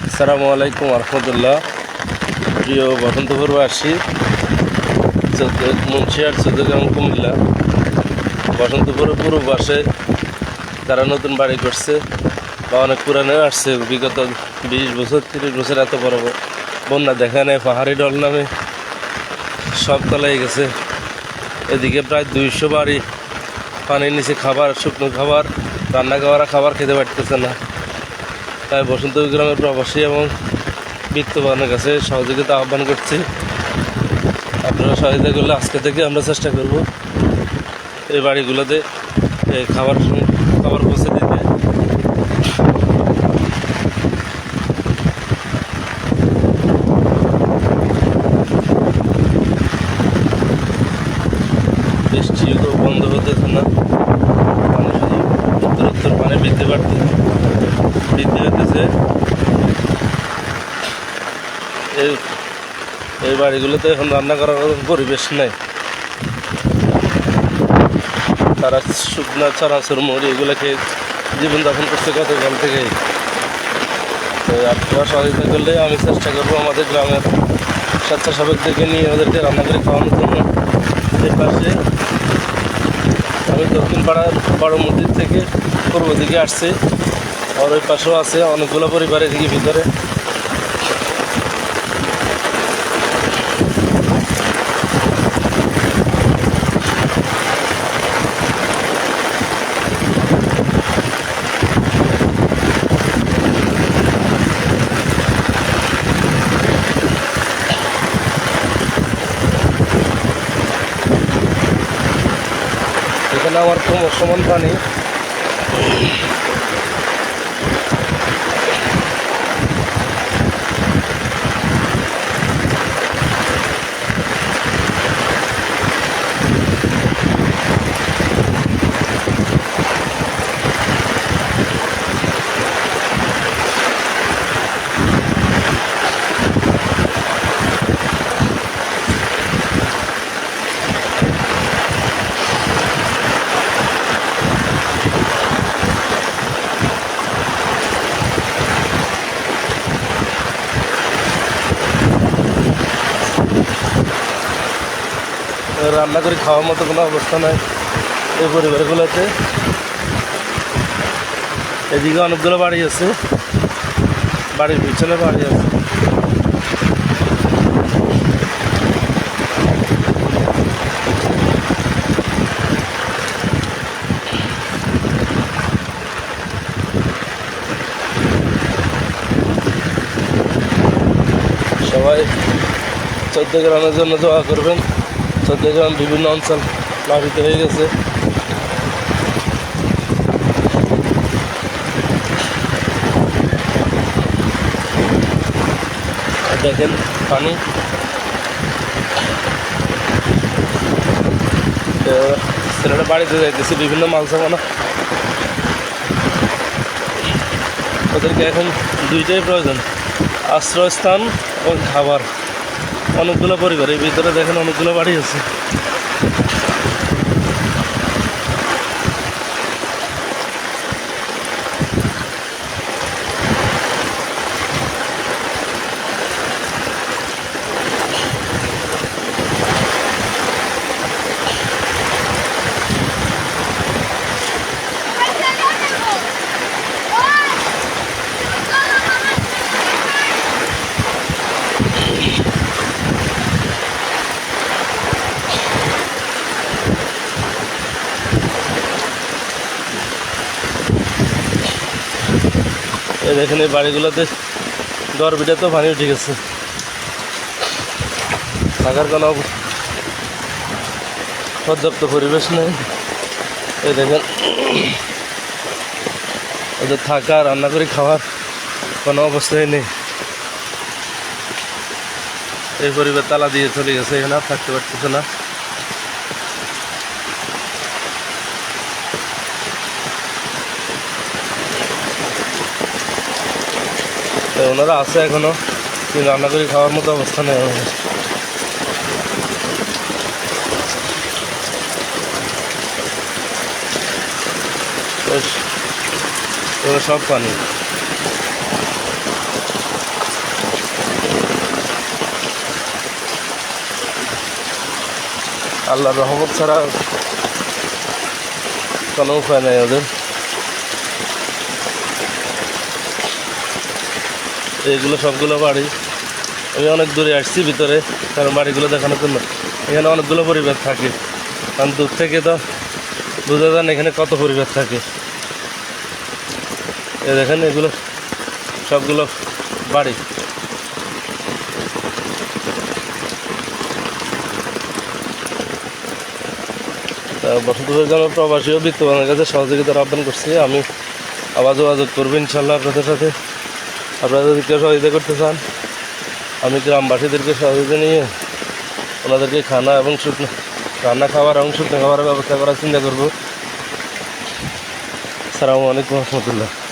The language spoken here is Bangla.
আসসালামু আলাইকুম রহমতুল্লাহ। প্রিয় বসন্তপুরবাসী, মুন্সিয়ার চৌদ্দগ্রাম কুমিল্লা বসন্তপুরের পূর্ব পাশে যারা নতুন বাড়ি করছে বা অনেক পুরানো আসছে, বিগত 20 বছর 30 বছর এত বড় বন্যা দেখা নেই, পাহাড়ি ডল নামে সব তলায় গেছে। এদিকে প্রায় 200 বাড়ি পানির নিচে, খাবার শুকনো খাবার রান্না করা খাবার খেতে পারতেছে না। তাই বসন্তপুর গ্রামের প্রবাসী এবং বিত্তবানের কাছে সহযোগিতা আহ্বান করছি। আপনারা সহযোগিতা করলে আজকে থেকে আমরা চেষ্টা করব এই বাড়িগুলোতে খাবার পৌঁছে দিতে। বৃষ্টিও বন্ধ হতেছে না, পানি শুধু উত্তর পানি বৃদ্ধি হতেছে। এই বাড়িগুলোতে এখন রান্না করার পরিবেশ নেই। তারা শুকনা চানাচুর মুড়ি এগুলো খেয়ে জীবনযাপন করছে গতকাল থেকেই। তো আপনারা সহযোগিতা করলে আমি চেষ্টা করবো আমাদের গ্রামের স্বেচ্ছাসেবকদেরকে নিয়ে ওদেরকে রান্না করে খাওয়ানোর জন্য। এর পাশে আমি দক্ষিণ পাড়ার বড় মন্দির থেকে পূর্ব দিকে আসছি, আর ওই পাশেও আছে অনেকগুলো পরিবার এদিকে ভিতরে। এখানে আমার কোমর সমান পানি। রান্না করে খাওয়ার মতো কোনো অবস্থা নয় এই পরিবারগুলোতে। এদিকে অনেকগুলো বাড়ি আছে, বাড়ির পিছনে বাড়ি আছে। সবাই চৌদ্দগ্রামের জন্য দোয়া করবেন। চৌদ্দগ্রাম বিভিন্ন অঞ্চল প্লাবিত হয়ে গেছে। দেখেন পানি, ছেলেটা বাড়িতে যাইতেছে বিভিন্ন মাল সামানা। ওদেরকে এখন দুইটাই প্রয়োজন, আশ্রয়স্থান ও খাবার। অনেকগুলো পরিবার এই ভিতরে দেখেন অনেকগুলো বাড়ি আছে। এই দেখেন এই বাড়িগুলোতে দরবিটা তো পানি উঠে গেছে, থাকার কোনো পর্যাপ্ত পরিবেশ নেই। এই দেখেন ওদের থাকা, রান্না করে খাওয়ার কোনো অবস্থাই নেই। এই পরিবার তালা দিয়ে চলে গেছে, এখানে আর থাকতে পারতেছে না। ওনারা আছে এখনো, কিন্তু রান্না করে খাওয়ার মতো অবস্থা নেই আমাদের। সব পানি। আল্লাহর রহমত ছাড়া কোনো উপায় নেই ওদের। এইগুলো সবগুলো বাড়ি। আমি অনেক দূরে আসছি ভিতরে, কারণ বাড়িগুলো দেখানোর জন্য। এখানে অনেকগুলো পরিবার থাকে, কারণ দূর থেকে তো বোঝা যায় না এখানে কত পরিবার থাকে। এ দেখেন এগুলো সবগুলো বাড়ি। বসন্তপুরের জন্য প্রবাসী ও বিত্তবানের কাছে সহযোগিতার আহ্বান করছি। আমি আবার যোগাযোগ করবো ইনশাল্লাহ আপনাদের সাথে। আপনারা যদি কেউ সহযোগিতা করতে চান, আমি গ্রামবাসীদেরকে সহযোগিতা নিয়ে ওনাদেরকে খানা এবং শুকনো রান্না খাবার এবং শুকনো খাবারের ব্যবস্থা করার চিন্তা করবো। আসসালামু আলাইকুম রহমতুল্লাহ।